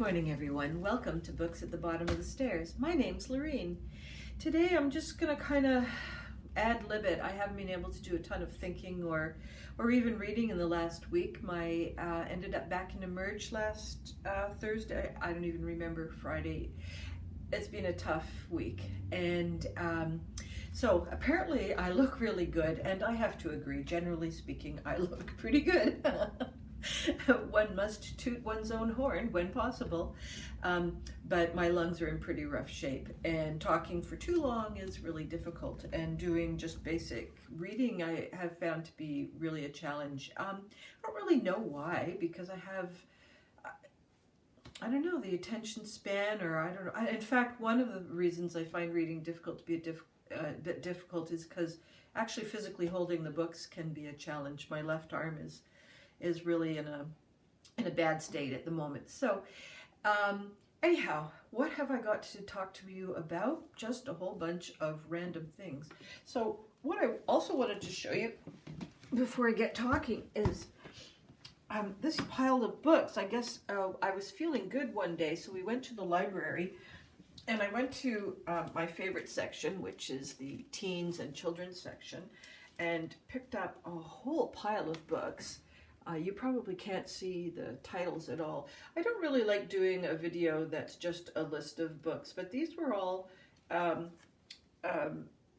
morning, everyone. Welcome to Books at the Bottom of the Stairs. My name's Lorene. Today I'm just going to kind of ad-lib it. I haven't been able to do a ton of thinking or even reading in the last week. My ended up back in Emerge last Thursday. I don't even remember Friday. It's been a tough week. And so apparently I look really good, and I have to agree, generally speaking, I look pretty good. One must toot one's own horn when possible, but my lungs are in pretty rough shape, and talking for too long is really difficult, and doing just basic reading I have found to be really a challenge. I don't really know why, because I don't know, the attention span, or I don't know. In fact, one of the reasons I find reading difficult to be a bit difficult is because actually physically holding the books can be a challenge. My left arm is really in a bad state at the moment. So anyhow, what have I got to talk to you about? Just a whole bunch of random things. So what I also wanted to show you before I get talking is this pile of books. I guess I was feeling good one day, so we went to the library, and I went to my favorite section, which is the teens and children's section, and picked up a whole pile of books. You probably can't see the titles at all. I don't really like doing a video that's just a list of books, but these were all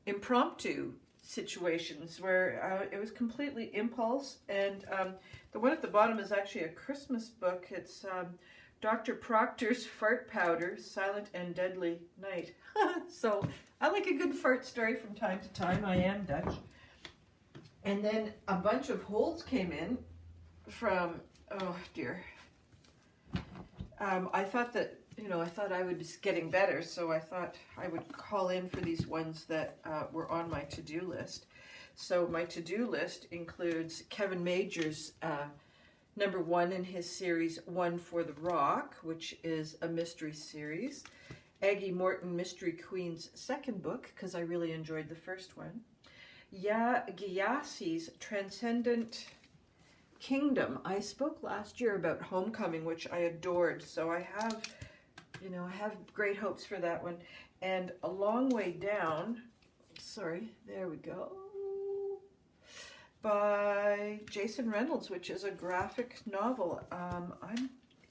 impromptu situations where it was completely impulse. And the one at the bottom is actually a Christmas book. It's Dr. Proctor's Fart Powder, Silent and Deadly Night. So I like a good fart story from time to time. I am Dutch. And then a bunch of holds came in from, oh dear, I thought that, I thought I was getting better, so I thought I would call in for these ones that were on my to-do list. So my to-do list includes Kevin Major's number 1 in his series, One for the Rock, which is a mystery series. Aggie Morton, Mystery Queen's second book, because I really enjoyed the first one. Gyasi's Transcendent Kingdom. I spoke last year about Homecoming, which I adored, so I have great hopes for that one. And A Long Way Down, sorry, there we go, by Jason Reynolds, which is a graphic novel.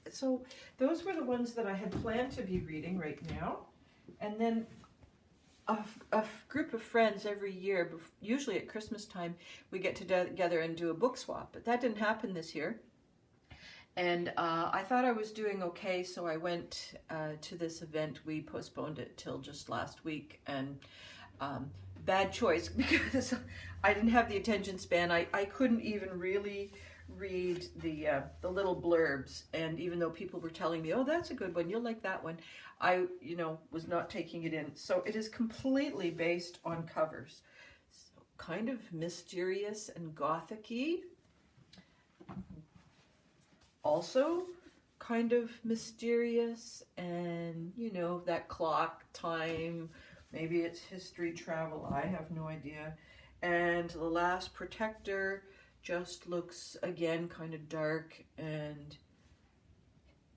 So those were the ones that I had planned to be reading right now. And then a group of friends every year, usually at Christmas time, we get together and do a book swap, but that didn't happen this year. And I thought I was doing okay, so I went to this event. We postponed it till just last week, and bad choice, because I didn't have the attention span. I couldn't even really read the little blurbs, and even though people were telling me, oh, that's a good one, you'll like that one, I was not taking it in. So it is completely based on covers, so kind of mysterious and gothic-y, also kind of mysterious, and that clock time, maybe it's history travel, I have no idea. And The Last Protector just looks, again, kind of dark and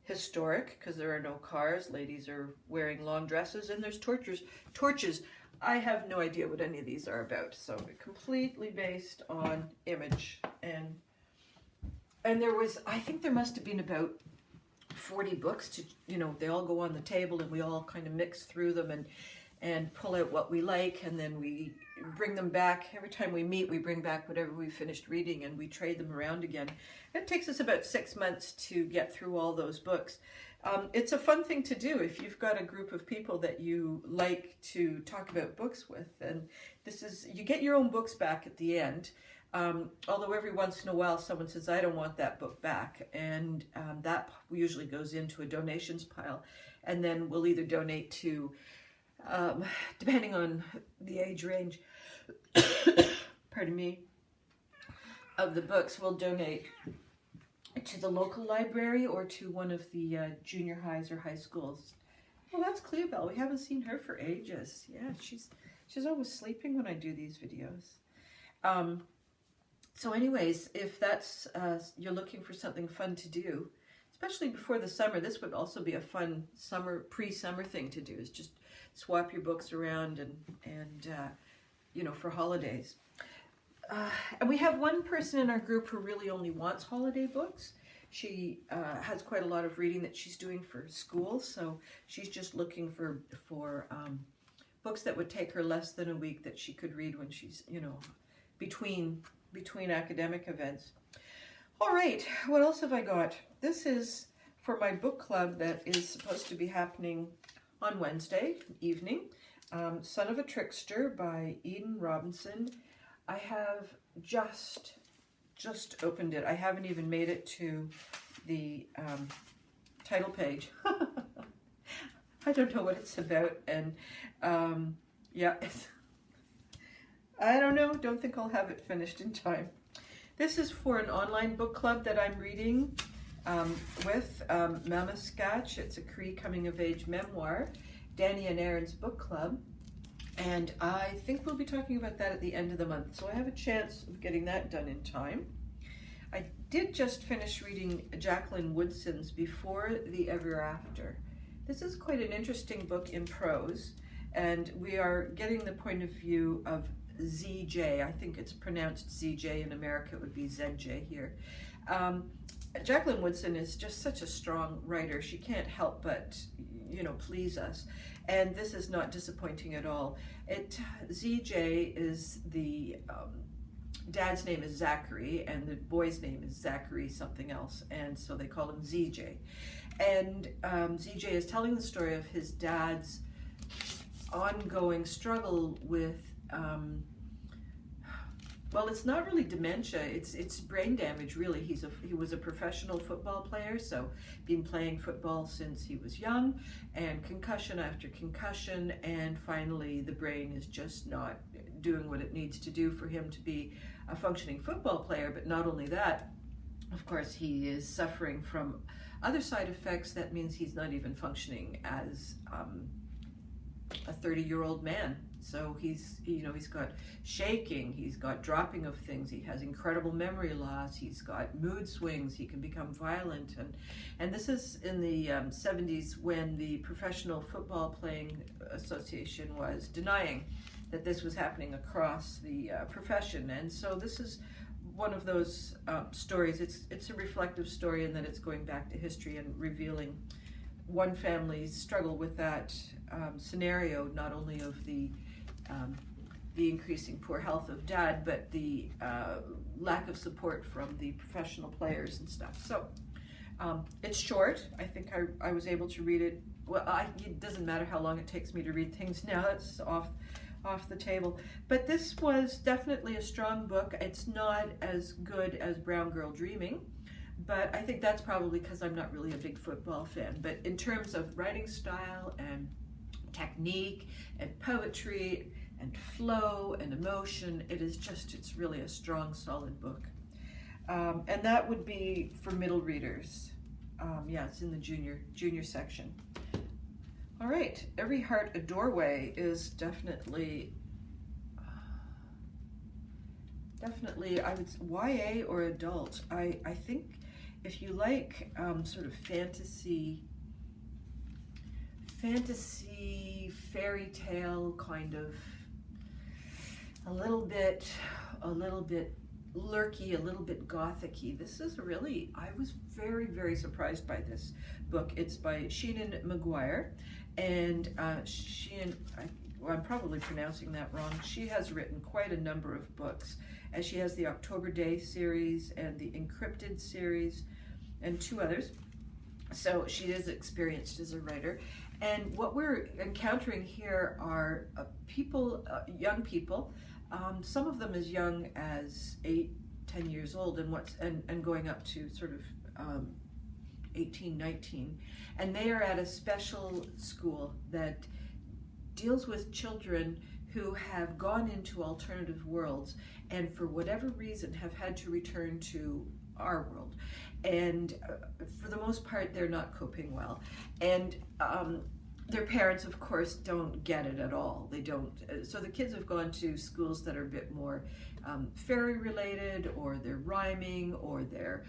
historic, because there are no cars, ladies are wearing long dresses, and there's torches. I have no idea what any of these are about, so completely based on image. And there was, I think there must have been about 40 books to, they all go on the table, and we all kind of mix through them and pull out what we like, and then we bring them back. Every time we meet, we bring back whatever we finished reading, and we trade them around again. It takes us about 6 months to get through all those books. It's a fun thing to do if you've got a group of people that you like to talk about books with. And you get your own books back at the end. Although every once in a while someone says, I don't want that book back, and that usually goes into a donations pile, and then we'll either donate to, depending on the age range, pardon me, of the books, we'll donate to the local library or to one of the junior highs or high schools. Well, that's Cleobel. We haven't seen her for ages. Yeah, she's always sleeping when I do these videos. So anyways, if that's you're looking for something fun to do, especially before the summer. This would also be a fun pre-summer thing to do, is just swap your books around and you know, for holidays. And we have one person in our group who really only wants holiday books. She has quite a lot of reading that she's doing for school, so she's just looking for books that would take her less than a week that she could read when she's, you know, between academic events. All right, what else have I got? This is for my book club that is supposed to be happening on Wednesday evening. Son of a Trickster by Eden Robinson. I have just opened it. I haven't even made it to the title page. I don't know what it's about, and yeah, I don't know. Don't think I'll have it finished in time. This is for an online book club that I'm reading with Mamaskatch. It's a Cree coming-of-age memoir, Danny and Aaron's book club, and I think we'll be talking about that at the end of the month, so I have a chance of getting that done in time. I did just finish reading Jacqueline Woodson's Before the Everafter. This is quite an interesting book in prose, and we are getting the point of view of ZJ. I think it's pronounced ZJ. In America it would be ZJ here. Jacqueline Woodson is just such a strong writer. She can't help but, you know, please us. And this is not disappointing at all. ZJ is the dad's name is Zachary, and the boy's name is Zachary something else, and so they call him ZJ. And ZJ is telling the story of his dad's ongoing struggle with well, it's not really dementia, it's brain damage, really. He was a professional football player, so been playing football since he was young, and concussion after concussion, and finally the brain is just not doing what it needs to do for him to be a functioning football player. But not only that, of course, he is suffering from other side effects. That means he's not even functioning as a 30-year-old man. So he's got shaking, he's got dropping of things, he has incredible memory loss, he's got mood swings, he can become violent, and this is in the 70s, when the Professional Football Playing Association was denying that this was happening across the profession. And so this is one of those stories. It's a reflective story in that it's going back to history and revealing one family's struggle with that scenario, not only of the increasing poor health of dad, but the lack of support from the professional players and stuff. So it's short. I think I was able to read it. Well, it doesn't matter how long it takes me to read things now. It's off the table. But this was definitely a strong book. It's not as good as Brown Girl Dreaming, but I think that's probably because I'm not really a big football fan. But in terms of writing style and technique and poetry and flow and emotion, it's really a strong, solid book. And that would be for middle readers. Yeah, it's in the junior section. All right, Every Heart a Doorway is definitely I would say YA or adult. I think if you like sort of fantasy fairy tale, kind of a little bit lurky, a little bit gothic-y. This is really, I was very, very surprised by this book. It's by Seenan McGuire, and I'm probably pronouncing that wrong. She has written quite a number of books, and she has the October Day series and the Encrypted series and two others. So she is experienced as a writer. And what we're encountering here are young people, some of them as young as 8-10 years old, and going up to sort of 18, 19. And they are at a special school that deals with children who have gone into alternative worlds and for whatever reason have had to return to our world. And for the most part, they're not coping well. And their parents, of course, don't get it at all. They don't. So the kids have gone to schools that are a bit more fairy related, or they're rhyming, or they're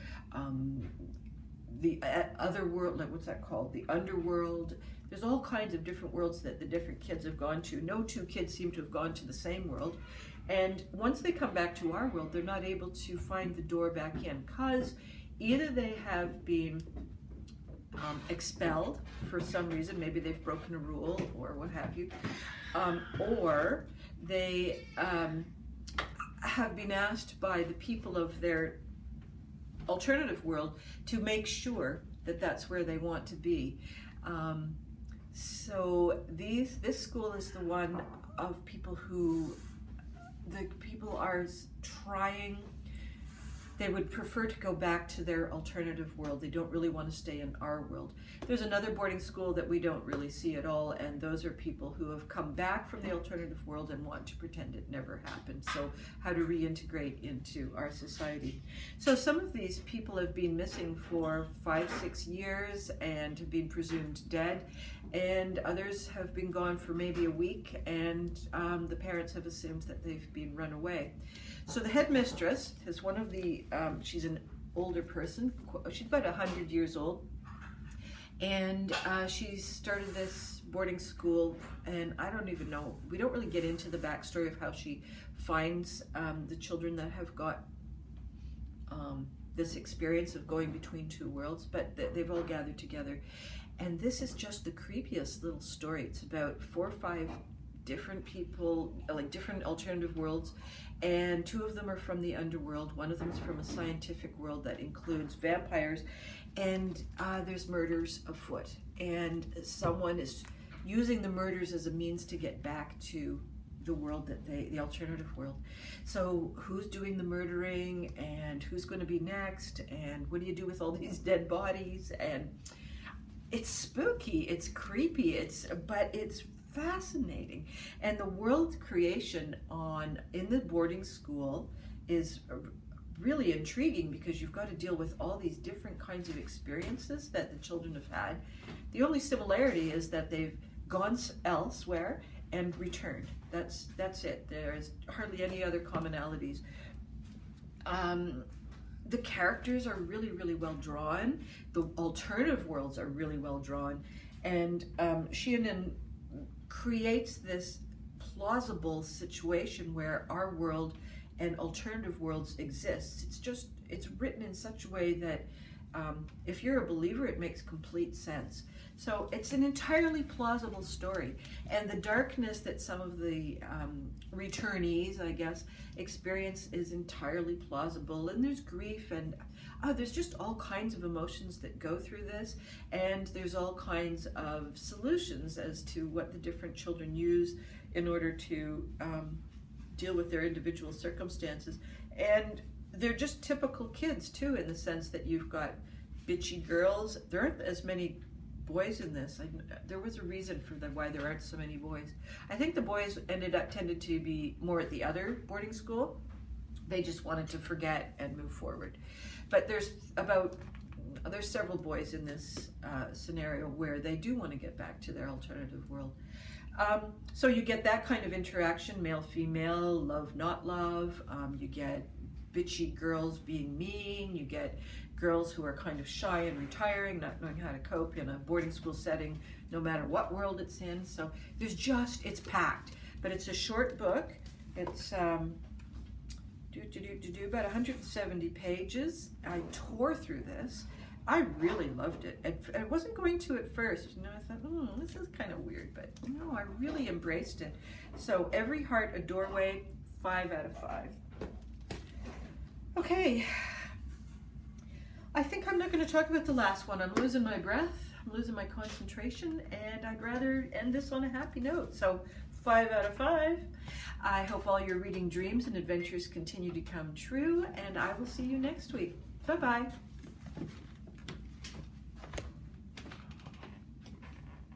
the other world, like what's that called? The underworld. There's all kinds of different worlds that the different kids have gone to. No two kids seem to have gone to the same world. And once they come back to our world, they're not able to find the door back in because either they have been expelled for some reason, maybe they've broken a rule or what have you, or they have been asked by the people of their alternative world to make sure that that's where they want to be. So this school is the one of people who, the people are trying, they would prefer to go back to their alternative world. They don't really want to stay in our world. There's another boarding school that we don't really see at all, and those are people who have come back from the alternative world and want to pretend it never happened. So how to reintegrate into our society. So some of these people have been missing for 5-6 years and have been presumed dead, and others have been gone for maybe a week, and the parents have assumed that they've been run away. So the headmistress is one of the, she's an older person, she's about 100 years old, and she started this boarding school, and I don't even know, we don't really get into the backstory of how she finds the children that have got this experience of going between two worlds, but they've all gathered together. And this is just the creepiest little story. It's about 4 or 5 different people, like different alternative worlds, and 2 of them are from the underworld. One of them is from a scientific world that includes vampires, and there's murders afoot. And someone is using the murders as a means to get back to the world that the alternative world. So who's doing the murdering, and who's going to be next, and what do you do with all these dead bodies? And it's spooky, it's creepy, but it's fascinating. And the world creation in the boarding school is really intriguing because you've got to deal with all these different kinds of experiences that the children have had. The only similarity is that they've gone elsewhere and returned. That's it. There's hardly any other commonalities. The characters are really, really well drawn. The alternative worlds are really well drawn. And Seenan creates this plausible situation where our world and alternative worlds exist. It's written in such a way that if you're a believer, it makes complete sense. So it's an entirely plausible story. And the darkness that some of the returnees, I guess, experience is entirely plausible. And there's grief, and there's just all kinds of emotions that go through this. And there's all kinds of solutions as to what the different children use in order to deal with their individual circumstances. And they're just typical kids too, in the sense that you've got bitchy girls. There aren't as many boys in this. There was a reason for why there aren't so many boys. I think the boys tended to be more at the other boarding school. They just wanted to forget and move forward. But there's several boys in this scenario where they do want to get back to their alternative world. So you get that kind of interaction, male-female, love, not love. You get bitchy girls being mean. You get girls who are kind of shy and retiring, not knowing how to cope in a boarding school setting, no matter what world it's in. So it's packed. But it's a short book. It's about 170 pages. I tore through this. I really loved it. I wasn't going to at first. I thought, this is kind of weird, but no, I really embraced it. So Every Heart a Doorway, 5 out of 5. Okay. I think I'm not going to talk about the last one. I'm losing my breath, I'm losing my concentration, and I'd rather end this on a happy note. So 5 out of 5. I hope all your reading dreams and adventures continue to come true, and I will see you next week. Bye-bye.